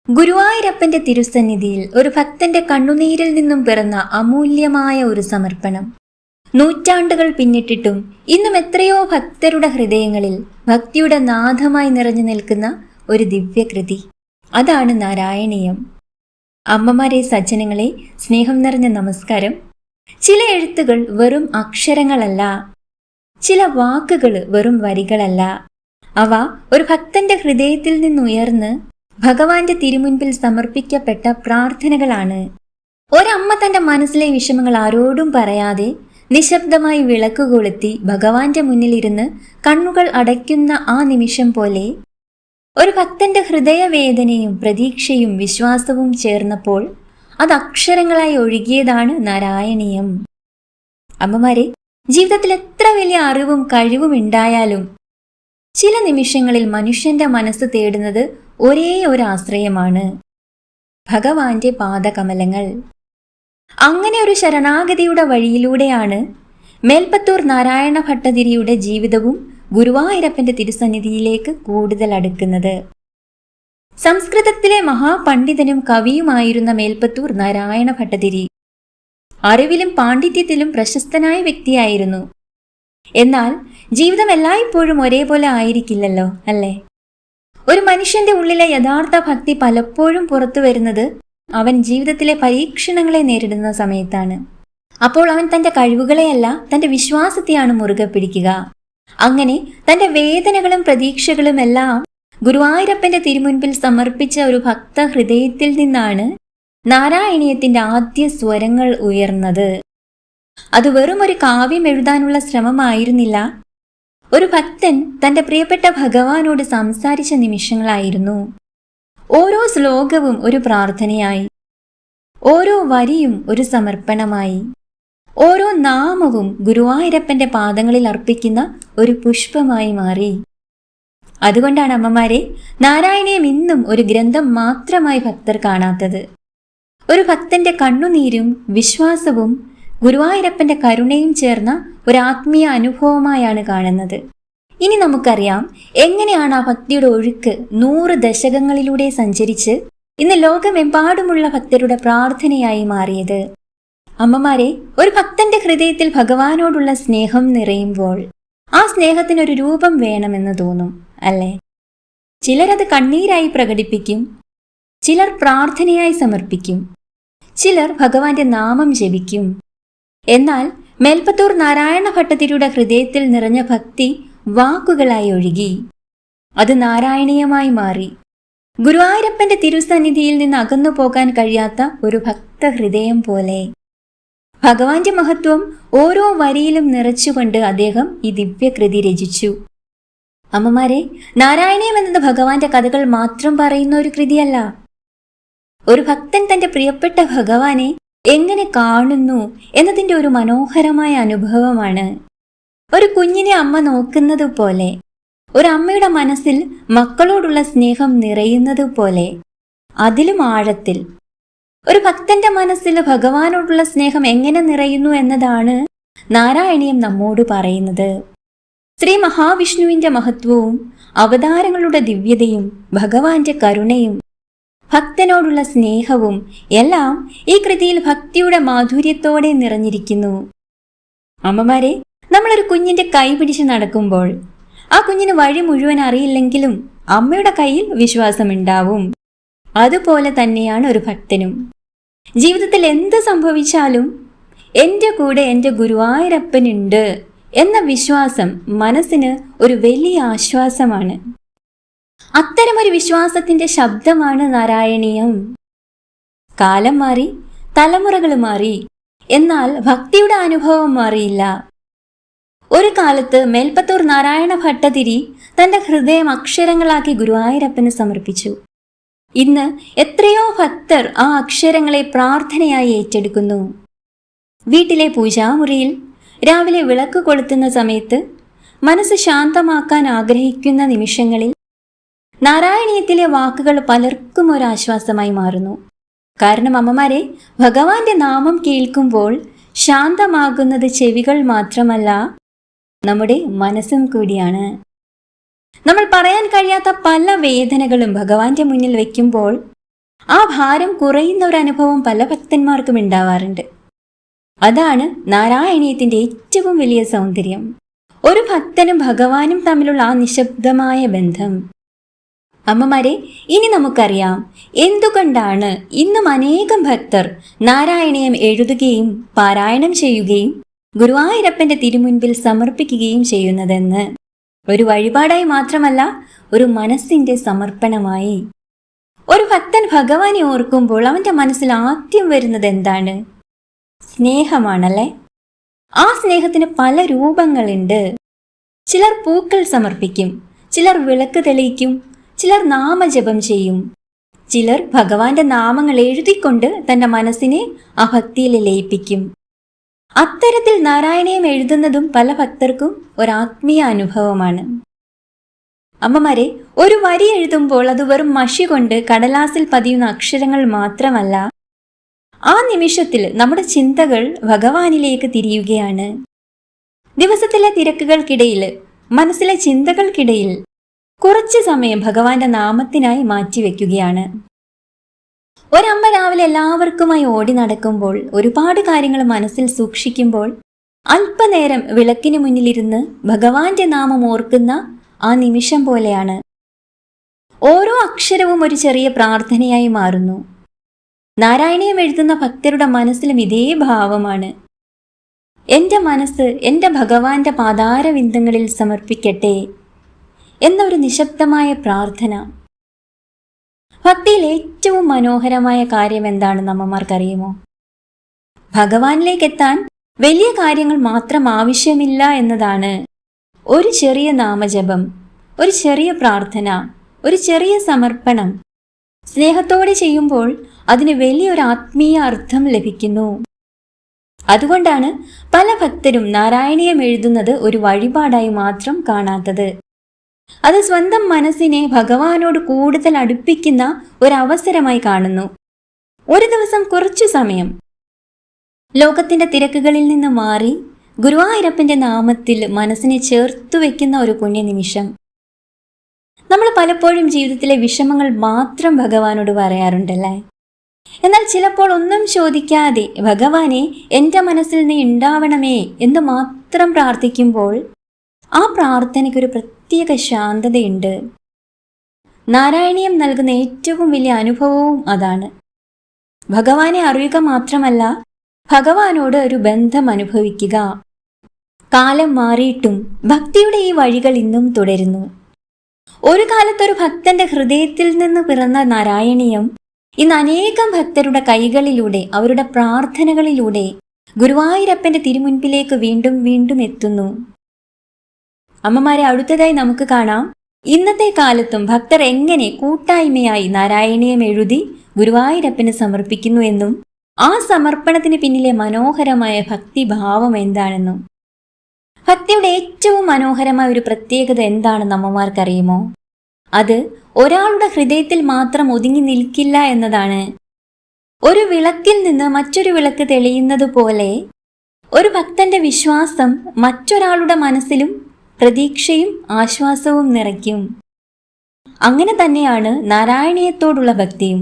ഗുരുവായൂരപ്പന്റെ തിരുസന്നിധിയിൽ ഒരു ഭക്തന്റെ കണ്ണുനീരിൽ നിന്നും പിറന്ന അമൂല്യമായ ഒരു സമർപ്പണം. നൂറ്റാണ്ടുകൾ പിന്നിട്ടിട്ടും ഇന്നും എത്രയോ ഭക്തരുടെ ഹൃദയങ്ങളിൽ ഭക്തിയുടെ നാദമായി നിറഞ്ഞു നിൽക്കുന്ന ഒരു ദിവ്യകൃതി. അതാണ് നാരായണീയം. അമ്മമാരെ, സജ്ജനങ്ങളെ, സ്നേഹം നിറഞ്ഞ നമസ്കാരം. ചില എഴുത്തുകൾ വെറും അക്ഷരങ്ങളല്ല, ചില വാക്കുകൾ വെറും വരികളല്ല. അവ ഒരു ഭക്തന്റെ ഹൃദയത്തിൽ നിന്നുയർന്ന് ഭഗവാന്റെ തിരുമുൻപിൽ സമർപ്പിക്കപ്പെട്ട പ്രാർത്ഥനകളാണ്. ഒരമ്മ തന്റെ മനസ്സിലെ വിഷമങ്ങൾ ആരോടും പറയാതെ നിശബ്ദമായി വിളക്ക് കൊളുത്തി ഭഗവാന്റെ മുന്നിലിരുന്ന് കണ്ണുകൾ അടയ്ക്കുന്ന ആ നിമിഷം പോലെ ഒരു ഭക്തന്റെ ഹൃദയവേദനയും പ്രതീക്ഷയും വിശ്വാസവും ചേർന്നപ്പോൾ അത് അക്ഷരങ്ങളായി ഒഴുകിയതാണ് നാരായണീയം. അമ്മമാരെ, ജീവിതത്തിൽ എത്ര വലിയ അറിവും കഴിവും ഉണ്ടായാലും ചില നിമിഷങ്ങളിൽ മനുഷ്യന്റെ മനസ്സ് തേടുന്നത് ഒരേ ഒരു ആശ്രയമാണ്: ഭഗവാന്റെ പാദകമലങ്ങൾ. അങ്ങനെ ഒരു ശരണാഗതിയുടെ വഴിയിലൂടെയാണ് മേൽപ്പത്തൂർ നാരായണ ഭട്ടതിരിയുടെ ജീവിതവും ഗുരുവായൂരപ്പന്റെ തിരുസന്നിധിയിലേക്ക് കൂടുതൽ അടുക്കുന്നത്. സംസ്കൃതത്തിലെ മഹാപണ്ഡിതനും കവിയുമായിരുന്ന മേൽപ്പത്തൂർ നാരായണ ഭട്ടതിരി അറിവിലും പാണ്ഡിത്യത്തിലും പ്രശസ്തനായ വ്യക്തിയായിരുന്നു. എന്നാൽ ജീവിതം എല്ലായ്പ്പോഴും ഒരേപോലെ ആയിരിക്കില്ലല്ലോ, അല്ലേ? ഒരു മനുഷ്യന്റെ ഉള്ളിലെ യഥാർത്ഥ ഭക്തി പലപ്പോഴും പുറത്തു വരുന്നത് അവൻ ജീവിതത്തിലെ പരീക്ഷണങ്ങളെ നേരിടുന്ന സമയത്താണ്. അപ്പോൾ അവൻ തന്റെ കഴിവുകളെയല്ല, തന്റെ വിശ്വാസത്തെയാണ് മുറുകെ പിടിക്കുക. അങ്ങനെ തന്റെ വേദനകളും പ്രതീക്ഷകളും എല്ലാം ഗുരുവായൂരപ്പന്റെ തിരുമുൻപിൽ സമർപ്പിച്ച ഒരു ഭക്ത ഹൃദയത്തിൽ നിന്നാണ് നാരായണീയത്തിന്റെ ആദ്യ സ്വരങ്ങൾ ഉയർന്നത്. അത് വെറും ഒരു കാവ്യം എഴുതാനുള്ള ശ്രമമായിരുന്നില്ല, ഒരു ഭക്തൻ തന്റെ പ്രിയപ്പെട്ട ഭഗവാനോട് സംസാരിച്ച നിമിഷങ്ങളായിരുന്നു. ഓരോ ശ്ലോകവും ഒരു പ്രാർത്ഥനയായി, ഓരോ വരിയും ഒരു സമർപ്പണമായി, ഓരോ നാമവും ഗുരുവായൂരപ്പന്റെ പാദങ്ങളിൽ അർപ്പിക്കുന്ന ഒരു പുഷ്പമായി മാറി. അതുകൊണ്ടാണ് അമ്മമാരെ, നാരായണീയം ഇന്നും ഒരു ഗ്രന്ഥം മാത്രമായി ഭക്തർ കാണാത്തത്. ഒരു ഭക്തന്റെ കണ്ണുനീരും വിശ്വാസവും ഗുരുവായൂരപ്പന്റെ കരുണയും ചേർന്ന ഒരു ആത്മീയ അനുഭവമായാണ് കാണുന്നത്. ഇനി നമുക്കറിയാം എങ്ങനെയാണ് ആ ഭക്തിയുടെ ഒഴുക്ക് 100 ദശകങ്ങളിലൂടെ സഞ്ചരിച്ച് ഇന്ന് ലോകമെമ്പാടുമുള്ള ഭക്തരുടെ പ്രാർത്ഥനയായി മാറിയത്. അമ്മമാരെ, ഒരു ഭക്തന്റെ ഹൃദയത്തിൽ ഭഗവാനോടുള്ള സ്നേഹം നിറയുമ്പോൾ ആ സ്നേഹത്തിനൊരു രൂപം വേണമെന്ന് തോന്നും, അല്ലേ? ചിലരത് കണ്ണീരായി പ്രകടിപ്പിക്കും, ചിലർ പ്രാർത്ഥനയായി സമർപ്പിക്കും, ചിലർ ഭഗവാന്റെ നാമം ജപിക്കും. എന്നാൽ മേൽപ്പത്തൂർ നാരായണ ഭട്ടതിരിയുടെ ഹൃദയത്തിൽ നിറഞ്ഞ ഭക്തി വാക്കുകളായി ഒഴുകി. അത് നാരായണീയമായി മാറി. ഗുരുവായൂരപ്പന്റെ തിരുസന്നിധിയിൽ നിന്ന് അകന്നു പോകാൻ കഴിയാത്ത ഒരു ഭക്ത ഹൃദയം പോലെ. ഭഗവാന്റെ മഹത്വം ഓരോ വരിയിലും നിറച്ചുകൊണ്ട് അദ്ദേഹം ഈ ദിവ്യകൃതി രചിച്ചു. അമ്മമാരെ, നാരായണീയം എന്നത് ഭഗവാന്റെ കഥകൾ മാത്രം പറയുന്ന ഒരു കൃതിയല്ല. ഒരു ഭക്തൻ തന്റെ പ്രിയപ്പെട്ട ഭഗവാനെ എങ്ങനെ കാണുന്നു എന്നതിൻ്റെ ഒരു മനോഹരമായ അനുഭവമാണ്. ഒരു കുഞ്ഞിനെ അമ്മ നോക്കുന്നത് പോലെ, ഒരു അമ്മയുടെ മനസ്സിൽ മക്കളോടുള്ള സ്നേഹം നിറയുന്നത് പോലെ, അതിലും ആഴത്തിൽ ഒരു ഭക്തന്റെ മനസ്സിൽ ഭഗവാനോടുള്ള സ്നേഹം എങ്ങനെ നിറയുന്നു എന്നതാണ് നാരായണീയം നമ്മോട് പറയുന്നത്. ശ്രീ മഹാവിഷ്ണുവിന്റെ മഹത്വവും അവതാരങ്ങളുടെ ദിവ്യതയും ഭഗവാന്റെ കരുണയും ഭക്തനോടുള്ള സ്നേഹവും എല്ലാം ഈ കൃതിയിൽ ഭക്തിയുടെ മാധുര്യത്തോടെ നിറഞ്ഞിരിക്കുന്നു. അമ്മമാരെ, നമ്മളൊരു കുഞ്ഞിന്റെ കൈ പിടിച്ച് നടക്കുമ്പോൾ ആ കുഞ്ഞിന് വഴി മുഴുവൻ അറിയില്ലെങ്കിലും അമ്മയുടെ കയ്യിൽ വിശ്വാസമുണ്ടാവും. അതുപോലെ തന്നെയാണ് ഒരു ഭക്തനും. ജീവിതത്തിൽ എന്ത് സംഭവിച്ചാലും എൻ്റെ കൂടെ എൻ്റെ ഗുരുവായൂരപ്പനുണ്ട് എന്ന വിശ്വാസം മനസ്സിന് ഒരു വലിയ ആശ്വാസമാണ്. അത്തരമൊരു വിശ്വാസത്തിന്റെ ശബ്ദമാണ് നാരായണീയം. കാലം മാറി, തലമുറകൾ മാറി, എന്നാൽ ഭക്തിയുടെ അനുഭവം മാറിയില്ല. ഒരു കാലത്ത് മേൽപ്പത്തൂർ നാരായണ ഭട്ടതിരി തന്റെ ഹൃദയം അക്ഷരങ്ങളാക്കി ഗുരുവായൂരപ്പന് സമർപ്പിച്ചു. ഇന്ന് എത്രയോ ഭക്തർ ആ അക്ഷരങ്ങളെ പ്രാർത്ഥനയായി ഏറ്റെടുക്കുന്നു. വീട്ടിലെ പൂജാമുറിയിൽ രാവിലെ വിളക്ക് കൊളുത്തുന്ന സമയത്ത്, മനസ്സ് ശാന്തമാക്കാൻ ആഗ്രഹിക്കുന്ന നിമിഷങ്ങളിൽ നാരായണീയത്തിലെ വാക്കുകൾ പലർക്കും ഒരാശ്വാസമായി മാറുന്നു. കാരണം അമ്മമാരെ, ഭഗവാന്റെ നാമം കേൾക്കുമ്പോൾ ശാന്തമാകുന്നത് ചെവികൾ മാത്രമല്ല, നമ്മുടെ മനസ്സും കൂടിയാണ്. നമ്മൾ പറയാൻ കഴിയാത്ത പല വേദനകളും ഭഗവാന്റെ മുന്നിൽ വയ്ക്കുമ്പോൾ ആ ഭാരം കുറയുന്ന ഒരു അനുഭവം പല ഭക്തന്മാർക്കും ഉണ്ടാവാറുണ്ട്. അതാണ് നാരായണീയത്തിന്റെ ഏറ്റവും വലിയ സൗന്ദര്യം. ഒരു ഭക്തനും ഭഗവാനും തമ്മിലുള്ള ആ നിശബ്ദമായ ബന്ധം. അമ്മമാരെ, ഇനി നമുക്കറിയാം എന്തുകൊണ്ടാണ് ഇന്നും അനേകം ഭക്തർ നാരായണീയം എഴുതുകയും പാരായണം ചെയ്യുകയും ഗുരുവായൂരപ്പന്റെ തിരുമുൻപിൽ സമർപ്പിക്കുകയും ചെയ്യുന്നതെന്ന്. ഒരു വഴിപാടായി മാത്രമല്ല, ഒരു മനസ്സിന്റെ സമർപ്പണമായി. ഒരു ഭക്തൻ ഭഗവാനെ ഓർക്കുമ്പോൾ അവന്റെ മനസ്സിൽ ആദ്യം വരുന്നത് എന്താണ്? സ്നേഹമാണല്ലേ. ആ സ്നേഹത്തിന് പല രൂപങ്ങളുണ്ട്. ചിലർ പൂക്കൾ സമർപ്പിക്കും, ചിലർ വിളക്ക് തെളിയിക്കും, ചിലർ നാമജപം ചെയ്യും, ചിലർ ഭഗവാന്റെ നാമങ്ങൾ എഴുതിക്കൊണ്ട് തന്റെ മനസ്സിനെ ആ ഭക്തിയിൽ ലയിപ്പിക്കും. അത്തരത്തിൽ നാരായണീയം എഴുതുന്നതും പല ഭക്തർക്കും ഒരാത്മീയ അനുഭവമാണ്. അമ്മമാരെ, ഒരു വരി എഴുതുമ്പോൾ അത് വെറും മഷി കൊണ്ട് കടലാസിൽ പതിയുന്ന അക്ഷരങ്ങൾ മാത്രമല്ല, ആ നിമിഷത്തിൽ നമ്മുടെ ചിന്തകൾ ഭഗവാനിലേക്ക് തിരിയുകയാണ്. ദിവസത്തിലെ തിരക്കുകൾക്കിടയിൽ, മനസ്സിലെ ചിന്തകൾക്കിടയിൽ കുറച്ചു സമയം ഭഗവാന്റെ നാമത്തിനായി മാറ്റിവെക്കുകയാണ്. ഒരമ്മ രാവിലെ എല്ലാവർക്കുമായി ഓടി നടക്കുമ്പോൾ, ഒരുപാട് കാര്യങ്ങൾ മനസ്സിൽ സൂക്ഷിക്കുമ്പോൾ, അല്പനേരം വിളക്കിന് മുന്നിലിരുന്ന് ഭഗവാന്റെ നാമം ഓർക്കുന്ന ആ നിമിഷം പോലെയാണ്. ഓരോ അക്ഷരവും ഒരു ചെറിയ പ്രാർത്ഥനയായി മാറുന്നു. നാരായണീയം എഴുതുന്ന ഭക്തരുടെ മനസ്സിലും ഇതേ ഭാവമാണ്. എന്റെ മനസ്സ് എന്റെ ഭഗവാന്റെ പാതാരവിന്ദങ്ങളിൽ സമർപ്പിക്കട്ടെ എന്നൊരു നിശബ്ദമായ പ്രാർത്ഥന. ഭക്തിയിൽ ഏറ്റവും മനോഹരമായ കാര്യം എന്താണെന്ന് അമ്മമാർക്കറിയുമോ? ഭഗവാനിലേക്ക് എത്താൻ വലിയ കാര്യങ്ങൾ മാത്രം ആവശ്യമില്ല എന്നതാണ്. ഒരു ചെറിയ നാമജപം, ഒരു ചെറിയ പ്രാർത്ഥന, ഒരു ചെറിയ സമർപ്പണം സ്നേഹത്തോടെ ചെയ്യുമ്പോൾ അതിന് വലിയൊരു ആത്മീയ അർത്ഥം ലഭിക്കുന്നു. അതുകൊണ്ടാണ് പല ഭക്തരും നാരായണീയം എഴുതുന്നത് ഒരു വഴിപാടായി മാത്രം കാണാത്തത്. അത് സ്വന്തം മനസ്സിനെ ഭഗവാനോട് കൂടുതൽ അടുപ്പിക്കുന്ന ഒരവസരമായി കാണുന്നു. ഒരു ദിവസം കുറച്ചു സമയം ലോകത്തിന്റെ തിരക്കുകളിൽ നിന്ന് മാറി ഗുരുവായൂരപ്പന്റെ നാമത്തിൽ മനസ്സിനെ ചേർത്തു വെക്കുന്ന ഒരു പുണ്യനിമിഷം. നമ്മൾ പലപ്പോഴും ജീവിതത്തിലെ വിഷമങ്ങൾ മാത്രം ഭഗവാനോട് പറയാറുണ്ടല്ലേ. എന്നാൽ ചിലപ്പോൾ ഒന്നും ചോദിക്കാതെ ഭഗവാനെ എൻ്റെ മനസ്സിൽ നീ ഉണ്ടാവണമേ എന്ന് മാത്രം പ്രാർത്ഥിക്കുമ്പോൾ ആ പ്രാർത്ഥനയ്ക്കൊരു പ്രത്യേക ശാന്തതയുണ്ട്. നാരായണീയം നൽകുന്ന ഏറ്റവും വലിയ അനുഭവവും അതാണ്. ഭഗവാനെ അറിയുക മാത്രമല്ല, ഭഗവാനോട് ഒരു ബന്ധം അനുഭവിക്കുക. കാലം മാറിയിട്ടും ഭക്തിയുടെ ഈ വഴികൾ ഇന്നും തുടരുന്നു. ഒരു കാലത്തൊരു ഭക്തന്റെ ഹൃദയത്തിൽ നിന്ന് പിറന്ന നാരായണീയം ഇന്ന് അനേകം ഭക്തരുടെ കൈകളിലൂടെ, അവരുടെ പ്രാർത്ഥനകളിലൂടെ ഗുരുവായൂരപ്പന്റെ തിരുമുൻപിലേക്ക് വീണ്ടും വീണ്ടും എത്തുന്നു. അമ്മമാരെ, അടുത്തതായി നമുക്ക് കാണാം ഇന്നത്തെ കാലത്തും ഭക്തർ എങ്ങനെ കൂട്ടായ്മയായി നാരായണീയം എഴുതി ഗുരുവായൂരപ്പന് സമർപ്പിക്കുന്നു എന്നും ആ സമർപ്പണത്തിന് പിന്നിലെ മനോഹരമായ ഭക്തിഭാവം എന്താണെന്നും. ഭക്തിയുടെ ഏറ്റവും മനോഹരമായ ഒരു പ്രത്യേകത എന്താണെന്ന് അമ്മമാർക്കറിയുമോ? അത് ഒരാളുടെ ഹൃദയത്തിൽ മാത്രം ഒതുങ്ങി നിൽക്കില്ല എന്നതാണ്. ഒരു വിളക്കിൽ നിന്ന് മറ്റൊരു വിളക്ക് തെളിയുന്നത് പോലെ ഒരു ഭക്തന്റെ വിശ്വാസം മറ്റൊരാളുടെ മനസ്സിലും പ്രതീക്ഷയും ആശ്വാസവും നിറയ്ക്കും. അങ്ങനെ തന്നെയാണ് നാരായണീയത്തോടുള്ള ഭക്തിയും.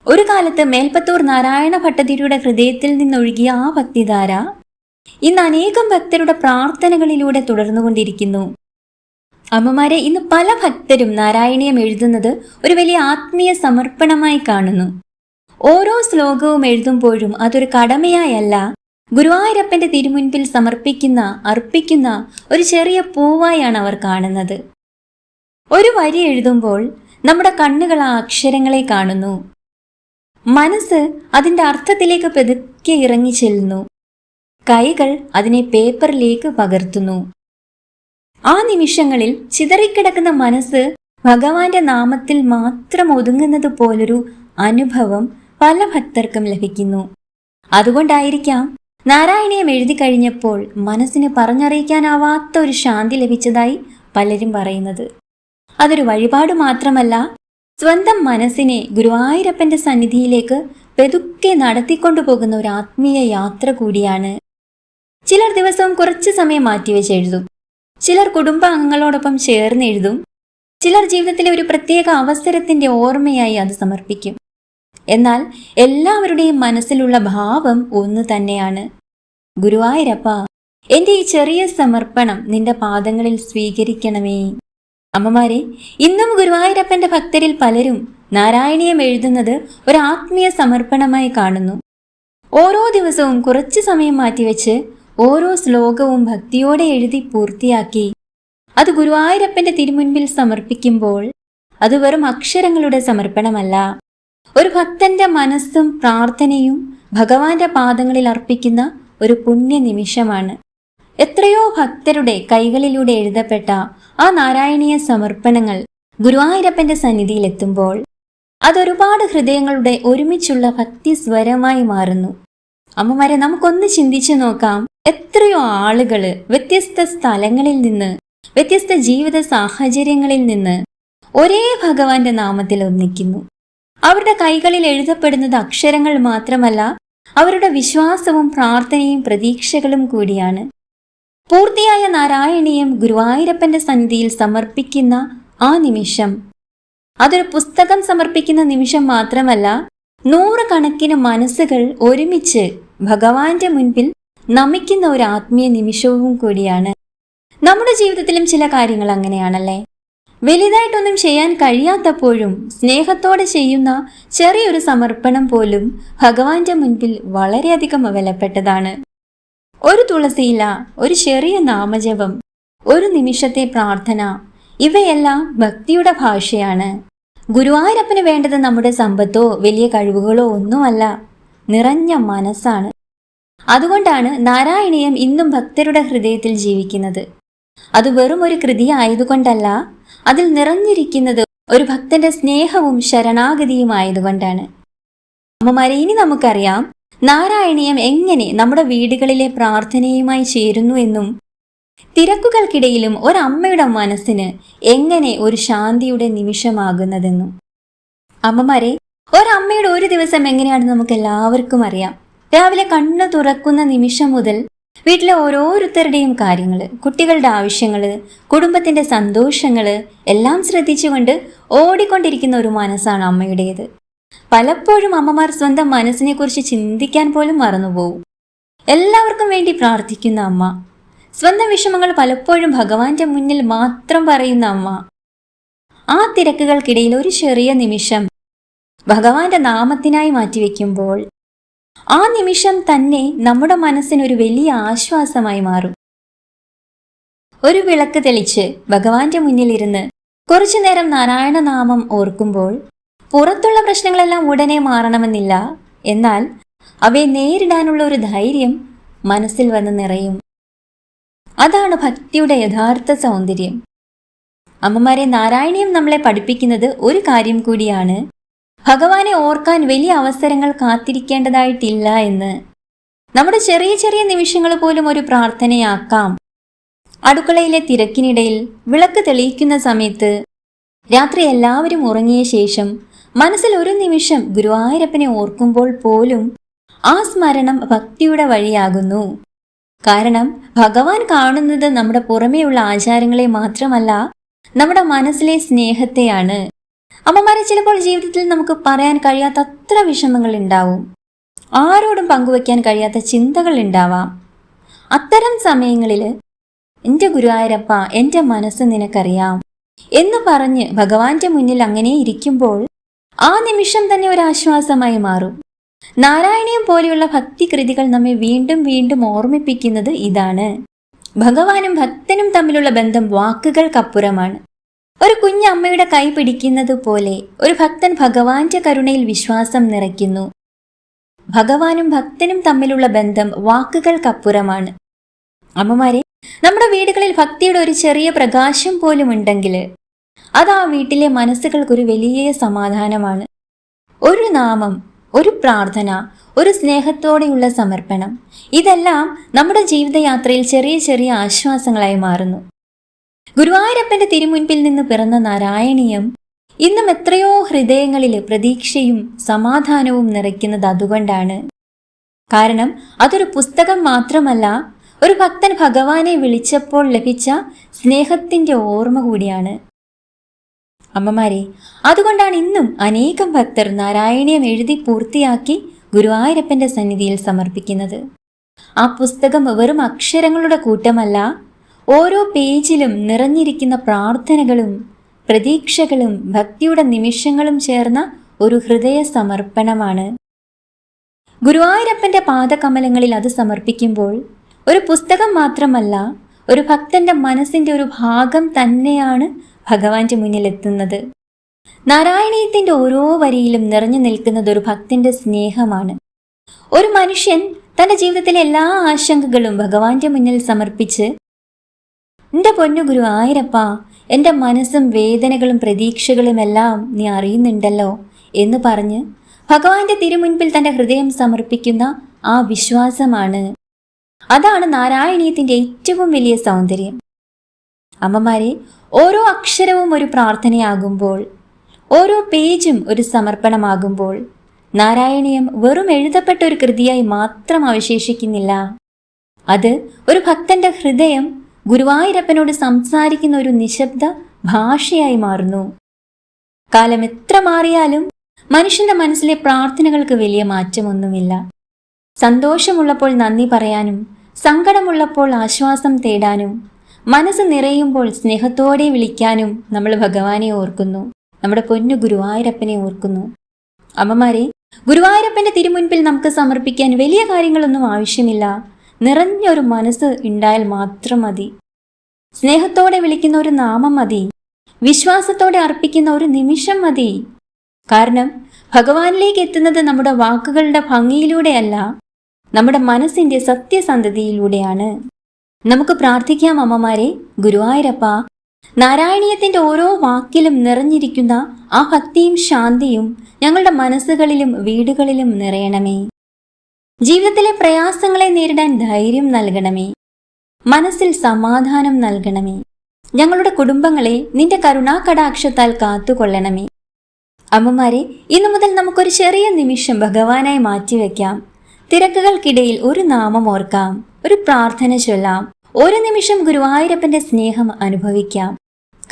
ഒരു കാലത്ത് മേൽപ്പത്തൂർ നാരായണ ഭട്ടതിരിയുടെ ഹൃദയത്തിൽ നിന്നൊഴുകിയ ആ ഭക്തിധാര ഇന്ന് അനേകം ഭക്തരുടെ പ്രാർത്ഥനകളിലൂടെ തുടർന്നുകൊണ്ടിരിക്കുന്നു. അമ്മമാരെ, ഇന്ന് പല ഭക്തരും നാരായണീയം എഴുതുന്നത് ഒരു വലിയ ആത്മീയ സമർപ്പണമായി കാണുന്നു. ഓരോ ശ്ലോകവും എഴുതുമ്പോഴും അതൊരു കടമയായല്ല, ഗുരുവായൂരപ്പന്റെ തിരുമുൻപിൽ അർപ്പിക്കുന്ന ഒരു ചെറിയ പൂവായാണ് അവർ കാണുന്നത്. ഒരു വരി എഴുതുമ്പോൾ നമ്മുടെ കണ്ണുകൾ ആ അക്ഷരങ്ങളെ കാണുന്നു. മനസ്സ് അതിന്റെ അർത്ഥത്തിലേക്ക് പതുക്കെ ഇറങ്ങി ചെല്ലുന്നു. കൈകൾ അതിനെ പേപ്പറിലേക്ക് പകർത്തുന്നു. ആ നിമിഷങ്ങളിൽ ചിതറിക്കിടക്കുന്ന മനസ്സ് ഭഗവാന്റെ നാമത്തിൽ മാത്രം ഒതുങ്ങുന്നത് പോലൊരു അനുഭവം പല ഭക്തർക്കും ലഭിക്കുന്നു. അതുകൊണ്ടായിരിക്കാം നാരായണീയം എഴുതി കഴിഞ്ഞപ്പോൾ മനസ്സിന് പറഞ്ഞറിയിക്കാനാവാത്ത ഒരു ശാന്തി ലഭിച്ചതായി പലരും പറയുന്നത്. അതൊരു വഴിപാട് മാത്രമല്ല, സ്വന്തം മനസ്സിനെ ഗുരുവായൂരപ്പന്റെ സന്നിധിയിലേക്ക് പെതുക്കെ നടത്തിക്കൊണ്ടുപോകുന്ന ഒരു ആത്മീയ യാത്ര കൂടിയാണ്. ചിലർ ദിവസവും കുറച്ച് സമയം മാറ്റിവെച്ച് എഴുതും, ചിലർ കുടുംബാംഗങ്ങളോടൊപ്പം ചേർന്ന് എഴുതും, ചിലർ ജീവിതത്തിലെ ഒരു പ്രത്യേക അവസരത്തിന്റെ ഓർമ്മയായി അത് സമർപ്പിക്കും. എന്നാൽ എല്ലാവരുടെയും മനസ്സിലുള്ള ഭാവം ഒന്ന് തന്നെയാണ്. ഗുരുവായൂരപ്പ, എന്റെ ഈ ചെറിയ സമർപ്പണം നിന്റെ പാദങ്ങളിൽ സ്വീകരിക്കണമേ. അമ്മമാരെ, ഇന്നും ഗുരുവായൂരപ്പന്റെ ഭക്തരിൽ പലരും നാരായണീയം എഴുതുന്നത് ഒരു ആത്മീയ സമർപ്പണമായി കാണുന്നു. ഓരോ ദിവസവും കുറച്ചു സമയം മാറ്റിവെച്ച് ഓരോ ശ്ലോകവും ഭക്തിയോടെ എഴുതി പൂർത്തിയാക്കി അത് ഗുരുവായൂരപ്പന്റെ തിരുമുൻപിൽ സമർപ്പിക്കുമ്പോൾ അത് വെറും അക്ഷരങ്ങളുടെ സമർപ്പണമല്ല, ഒരു ഭക്തന്റെ മനസ്സും പ്രാർത്ഥനയും ഭഗവാന്റെ പാദങ്ങളിൽ അർപ്പിക്കുന്ന ഒരു പുണ്യ നിമിഷമാണ്. എത്രയോ ഭക്തരുടെ കൈകളിലൂടെ എഴുതപ്പെട്ട ആ നാരായണീയ സമർപ്പണങ്ങൾ ഗുരുവായൂരപ്പന്റെ സന്നിധിയിലെത്തുമ്പോൾ അതൊരുപാട് ഹൃദയങ്ങളുടെ ഒരുമിച്ചുള്ള ഭക്തി സ്വരമായി മാറുന്നു. അമ്മമാരെ, നമുക്കൊന്ന് ചിന്തിച്ചു നോക്കാം. എത്രയോ ആളുകള് വ്യത്യസ്ത സ്ഥലങ്ങളിൽ നിന്ന്, വ്യത്യസ്ത ജീവിത സാഹചര്യങ്ങളിൽ നിന്ന് ഒരേ ഭഗവാന്റെ നാമത്തിൽ ഒന്നിക്കുന്നു. അവരുടെ കൈകളിൽ എഴുതപ്പെടുന്നത് അക്ഷരങ്ങൾ മാത്രമല്ല, അവരുടെ വിശ്വാസവും പ്രാർത്ഥനയും പ്രതീക്ഷകളും കൂടിയാണ്. പൂർത്തിയായ നാരായണീയം ഗുരുവായൂരപ്പന്റെ സന്നിധിയിൽ സമർപ്പിക്കുന്ന ആ നിമിഷം അതൊരു പുസ്തകം സമർപ്പിക്കുന്ന നിമിഷം മാത്രമല്ല, നൂറുകണക്കിന് മനസ്സുകൾ ഒരുമിച്ച് ഭഗവാന്റെ മുൻപിൽ നമിക്കുന്ന ഒരു ആത്മീയ നിമിഷവും കൂടിയാണ്. നമ്മുടെ ജീവിതത്തിലും ചില കാര്യങ്ങൾ അങ്ങനെയാണല്ലേ. വലുതായിട്ടൊന്നും ചെയ്യാൻ കഴിയാത്തപ്പോഴും സ്നേഹത്തോടെ ചെയ്യുന്ന ചെറിയൊരു സമർപ്പണം പോലും ഭഗവാന്റെ മുൻപിൽ വളരെയധികം വിലപ്പെട്ടതാണ്. ഒരു തുളസിയില, ഒരു ചെറിയ നാമജപം, ഒരു നിമിഷത്തെ പ്രാർത്ഥന, ഇവയെല്ലാം ഭക്തിയുടെ ഭാഷയാണ്. ഗുരുവായൂരപ്പന് വേണ്ടത് നമ്മുടെ സമ്പത്തോ വലിയ കഴിവുകളോ ഒന്നുമല്ല, നിറഞ്ഞ മനസ്സാണ്. അതുകൊണ്ടാണ് നാരായണീയം ഇന്നും ഭക്തരുടെ ഹൃദയത്തിൽ ജീവിക്കുന്നത്. അത് വെറും ഒരു കൃതി ആയതുകൊണ്ടല്ല, അതിൽ നിറഞ്ഞിരിക്കുന്നത് ഒരു ഭക്തന്റെ സ്നേഹവും ശരണാഗതിയും ആയതുകൊണ്ടാണ്. അമ്മമാരെ, ഇനി നമുക്കറിയാം നാരായണീയം എങ്ങനെ നമ്മുടെ വീടുകളിലെ പ്രാർത്ഥനയുമായി ചേരുന്നു എന്നും തിരക്കുകൾക്കിടയിലും ഒരമ്മയുടെ മനസ്സിന് എങ്ങനെ ഒരു ശാന്തിയുടെ നിമിഷമാകുന്നതെന്നും. അമ്മമാരെ, ഒരമ്മയുടെ ഒരു ദിവസം എങ്ങനെയാണെന്ന് നമുക്ക് എല്ലാവർക്കും അറിയാം. രാവിലെ കണ്ണു തുറക്കുന്ന നിമിഷം മുതൽ വീട്ടിലെ ഓരോരുത്തരുടെയും കാര്യങ്ങള്, കുട്ടികളുടെ ആവശ്യങ്ങള്, കുടുംബത്തിന്റെ സന്തോഷങ്ങള് എല്ലാം ശ്രദ്ധിച്ചുകൊണ്ട് ഓടിക്കൊണ്ടിരിക്കുന്ന ഒരു മനസ്സാണ് അമ്മയുടേത്. പലപ്പോഴും അമ്മമാർ സ്വന്തം മനസ്സിനെ കുറിച്ച് ചിന്തിക്കാൻ പോലും മറന്നുപോകും. എല്ലാവർക്കും വേണ്ടി പ്രാർത്ഥിക്കുന്ന അമ്മ, സ്വന്തം വിഷമങ്ങൾ പലപ്പോഴും ഭഗവാന്റെ മുന്നിൽ മാത്രം പറയുന്ന അമ്മ, ആ തിരക്കുകൾക്കിടയിൽ ഒരു ചെറിയ നിമിഷം ഭഗവാന്റെ നാമത്തിനായി മാറ്റിവെക്കുമ്പോൾ ആ നിമിഷം തന്നെ നമ്മുടെ മനസ്സിനൊരു വലിയ ആശ്വാസമായി മാറും. ഒരു വിളക്ക് തെളിച്ച് ഭഗവാന്റെ മുന്നിലിരുന്ന് കുറച്ചു നേരം നാരായണ നാമം ഓർക്കുമ്പോൾ പുറത്തുള്ള പ്രശ്നങ്ങളെല്ലാം ഉടനെ മാറണമെന്നില്ല, എന്നാൽ അവയെ നേരിടാനുള്ള ഒരു ധൈര്യം മനസ്സിൽ വന്ന് നിറയും. അതാണ് ഭക്തിയുടെ യഥാർത്ഥ സൗന്ദര്യം. അമ്മമാരെ, നാരായണീയം നമ്മളെ പഠിപ്പിക്കുന്നത് ഒരു കാര്യം കൂടിയാണ്, ഭഗവാനെ ഓർക്കാൻ വലിയ അവസരങ്ങൾ കാത്തിരിക്കേണ്ടതായിട്ടില്ല എന്ന്. നമ്മുടെ ചെറിയ ചെറിയ നിമിഷങ്ങൾ പോലും ഒരു പ്രാർത്ഥനയാക്കാം. അടുക്കളയിലെ തിരക്കിനിടയിൽ വിളക്ക് തെളിയിക്കുന്ന സമയത്ത്, രാത്രി എല്ലാവരും ഉറങ്ങിയ ശേഷം മനസ്സിൽ ഒരു നിമിഷം ഗുരുവായൂരപ്പനെ ഓർക്കുമ്പോൾ പോലും ആ സ്മരണം ഭക്തിയുടെ വഴിയാകുന്നു. കാരണം ഭഗവാൻ കാണുന്നത് നമ്മുടെ പുറമേയുള്ള ആചാരങ്ങളെ മാത്രമല്ല, നമ്മുടെ മനസ്സിലെ സ്നേഹത്തെയാണ്. അമ്മമാരെ, ചിലപ്പോൾ ജീവിതത്തിൽ നമുക്ക് പറയാൻ കഴിയാത്ത അത്ര വിഷമങ്ങൾ ഉണ്ടാവും, ആരോടും പങ്കുവയ്ക്കാൻ കഴിയാത്ത ചിന്തകൾ ഉണ്ടാവാം. അത്തരം സമയങ്ങളിൽ എൻ്റെ ഗുരുവായൂരപ്പ, എൻ്റെ മനസ്സ് നിനക്കറിയാം എന്ന് പറഞ്ഞ് ഭഗവാന്റെ മുന്നിൽ അങ്ങനെ ഇരിക്കുമ്പോൾ ആ നിമിഷം തന്നെ ഒരു ആശ്വാസമായി മാറും. നാരായണീയം പോലെയുള്ള ഭക്തി കൃതികൾ നമ്മെ വീണ്ടും വീണ്ടും ഓർമ്മിപ്പിക്കുന്നത് ഇതാണ്. ഭഗവാനും ഭക്തനും തമ്മിലുള്ള ബന്ധം വാക്കുകൾക്കപ്പുറമാണ്. ഒരു കുഞ്ഞമ്മയുടെ കൈ പിടിക്കുന്നത് പോലെ ഒരു ഭക്തൻ ഭഗവാന്റെ കരുണയിൽ വിശ്വാസം നിറയ്ക്കുന്നു. ഭഗവാനും ഭക്തനും തമ്മിലുള്ള ബന്ധം വാക്കുകൾക്കപ്പുറമാണ്. അമ്മമാരെ, നമ്മുടെ വീടുകളിൽ ഭക്തിയുടെ ഒരു ചെറിയ പ്രകാശം പോലും ഉണ്ടെങ്കിൽ അത് ആ വീട്ടിലെ മനസ്സുകൾക്കൊരു വലിയ സമാധാനമാണ്. ഒരു നാമം, ഒരു പ്രാർത്ഥന, ഒരു സ്നേഹത്തോടെയുള്ള സമർപ്പണം, ഇതെല്ലാം നമ്മുടെ ജീവിതയാത്രയിൽ ചെറിയ ചെറിയ ആശ്വാസങ്ങളായി മാറുന്നു. ഗുരുവായൂരപ്പന്റെ തിരുമുൻപിൽ നിന്ന് പിറന്ന നാരായണീയം ഇന്നും എത്രയോ ഹൃദയങ്ങളിൽ പ്രതീക്ഷയും സമാധാനവും നിറയ്ക്കുന്നത് അതുകൊണ്ടാണ്. കാരണം അതൊരു പുസ്തകം മാത്രമല്ല, ഒരു ഭക്തൻ ഭഗവാനെ വിളിച്ചപ്പോൾ ലഭിച്ച സ്നേഹത്തിന്റെ ഓർമ്മ കൂടിയാണ്. അമ്മമാരെ, അതുകൊണ്ടാണ് ഇന്നും അനേകം ഭക്തർ നാരായണീയം എഴുതി പൂർത്തിയാക്കി ഗുരുവായൂരപ്പന്റെ സന്നിധിയിൽ സമർപ്പിക്കുന്നത്. ആ പുസ്തകം വെറും അക്ഷരങ്ങളുടെ കൂട്ടമല്ല, ഓരോ പേജിലും നിറഞ്ഞിരിക്കുന്ന പ്രാർത്ഥനകളും പ്രതീക്ഷകളും ഭക്തിയുടെ നിമിഷങ്ങളും ചേർന്ന ഒരു ഹൃദയ സമർപ്പണമാണ്. ഗുരുവായൂരപ്പന്റെ പാദകമലങ്ങളിൽ അത് സമർപ്പിക്കുമ്പോൾ ഒരു പുസ്തകം മാത്രമല്ല, ഒരു ഭക്തന്റെ മനസ്സിന്റെ ഒരു ഭാഗം തന്നെയാണ് ഭഗവാന്റെ മുന്നിലെത്തുന്നത്. നാരായണീയത്തിന്റെ ഓരോ വരിയിലും നിറഞ്ഞു നിൽക്കുന്നത് ഒരു ഭക്തന്റെ സ്നേഹമാണ്. ഒരു മനുഷ്യൻ തന്റെ ജീവിതത്തിലെ എല്ലാ ആശങ്കകളും ഭഗവാന്റെ മുന്നിൽ സമർപ്പിച്ച്, എന്റെ പൊന്നു ഗുരുവായൂരപ്പ, എന്റെ മനസ്സും വേദനകളും പ്രതീക്ഷകളും എല്ലാം നീ അറിയുന്നുണ്ടല്ലോ എന്ന് പറഞ്ഞ് ഭഗവാന്റെ തിരുമുൻപിൽ തന്റെ ഹൃദയം സമർപ്പിക്കുന്ന ആ വിശ്വാസമാണ്, അതാണ് നാരായണീയത്തിന്റെ ഏറ്റവും വലിയ സൗന്ദര്യം. അമ്മമാരെ, ഓരോ അക്ഷരവും ഒരു പ്രാർത്ഥനയാകുമ്പോൾ, ഓരോ പേജും ഒരു സമർപ്പണമാകുമ്പോൾ നാരായണീയം വെറും എഴുതപ്പെട്ട ഒരു കൃതിയായി മാത്രം അവശേഷിക്കുന്നില്ല. അത് ഒരു ഭക്തന്റെ ഹൃദയം ഗുരുവായൂരപ്പനോട് സംസാരിക്കുന്ന ഒരു നിശബ്ദ ഭാഷയായി മാറുന്നു. കാലം എത്ര മാറിയാലും മനുഷ്യന്റെ മനസ്സിലെ പ്രാർത്ഥനകൾക്ക് വലിയ മാറ്റമൊന്നുമില്ല. സന്തോഷമുള്ളപ്പോൾ നന്ദി പറയാനും, സങ്കടമുള്ളപ്പോൾ ആശ്വാസം തേടാനും, മനസ്സ് നിറയുമ്പോൾ സ്നേഹത്തോടെ വിളിക്കാനും നമ്മൾ ഭഗവാനെ ഓർക്കുന്നു, നമ്മുടെ പൊന്നു ഗുരുവായൂരപ്പനെ ഓർക്കുന്നു. അമ്മമാരെ, ഗുരുവായൂരപ്പന്റെ തിരുമുൻപിൽ നമുക്ക് സമർപ്പിക്കാൻ വലിയ കാര്യങ്ങളൊന്നും ആവശ്യമില്ല. നിറഞ്ഞൊരു മനസ്സ് ഉണ്ടായാൽ മാത്രം മതി. സ്നേഹത്തോടെ വിളിക്കുന്ന ഒരു നാമം മതി. വിശ്വാസത്തോടെ അർപ്പിക്കുന്ന ഒരു നിമിഷം മതി. കാരണം ഭഗവാനിലേക്ക് എത്തുന്നത് നമ്മുടെ വാക്കുകളുടെ ഭംഗിയിലൂടെയല്ല, നമ്മുടെ മനസ്സിന്റെ സത്യസന്ധതയിലൂടെയാണ്. നമുക്ക് പ്രാർത്ഥിക്കാം അമ്മമാരെ. ഗുരുവായൂരപ്പ, നാരായണീയത്തിന്റെ ഓരോ വാക്കിലും നിറഞ്ഞിരിക്കുന്ന ആ ഭക്തിയും ശാന്തിയും ഞങ്ങളുടെ മനസ്സുകളിലും വീടുകളിലും നിറയണമേ. ജീവിതത്തിലെ പ്രയാസങ്ങളെ നേരിടാൻ ധൈര്യം നൽകണമേ. മനസ്സിൽ സമാധാനം നൽകണമേ. ഞങ്ങളുടെ കുടുംബങ്ങളെ നിന്റെ കരുണാകടാക്ഷത്താൽ കാത്തുകൊള്ളണമേ. അമ്മമാരെ, ഇന്നു മുതൽ നമുക്കൊരു ചെറിയ നിമിഷം ഭഗവാനായി മാറ്റിവെക്കാം. തിരക്കുകൾക്കിടയിൽ ഒരു നാമം ഓർക്കാം, ഒരു പ്രാർത്ഥന ചൊല്ലാം, ഒരു നിമിഷം ഗുരുവായൂരപ്പന്റെ സ്നേഹം അനുഭവിക്കാം.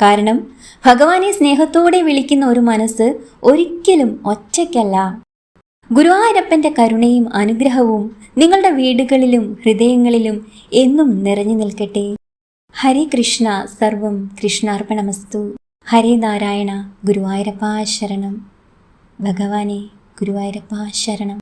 കാരണം ഭഗവാനെ സ്നേഹത്തോടെ വിളിക്കുന്ന ഒരു മനസ്സ് ഒരിക്കലും ഒറ്റയ്ക്കല്ല. ഗുരുവായൂരപ്പന്റെ കരുണയും അനുഗ്രഹവും നിങ്ങളുടെ വീടുകളിലും ഹൃദയങ്ങളിലും എന്നും നിറഞ്ഞു നിൽക്കട്ടെ. ഹരേ കൃഷ്ണ, സർവം കൃഷ്ണാർപ്പണമസ്തു. ഹരേ നാരായണ. ഗുരുവായൂരപ്പ ശരണം. ഭഗവാനെ, ഗുരുവായൂരപ്പ ശരണം.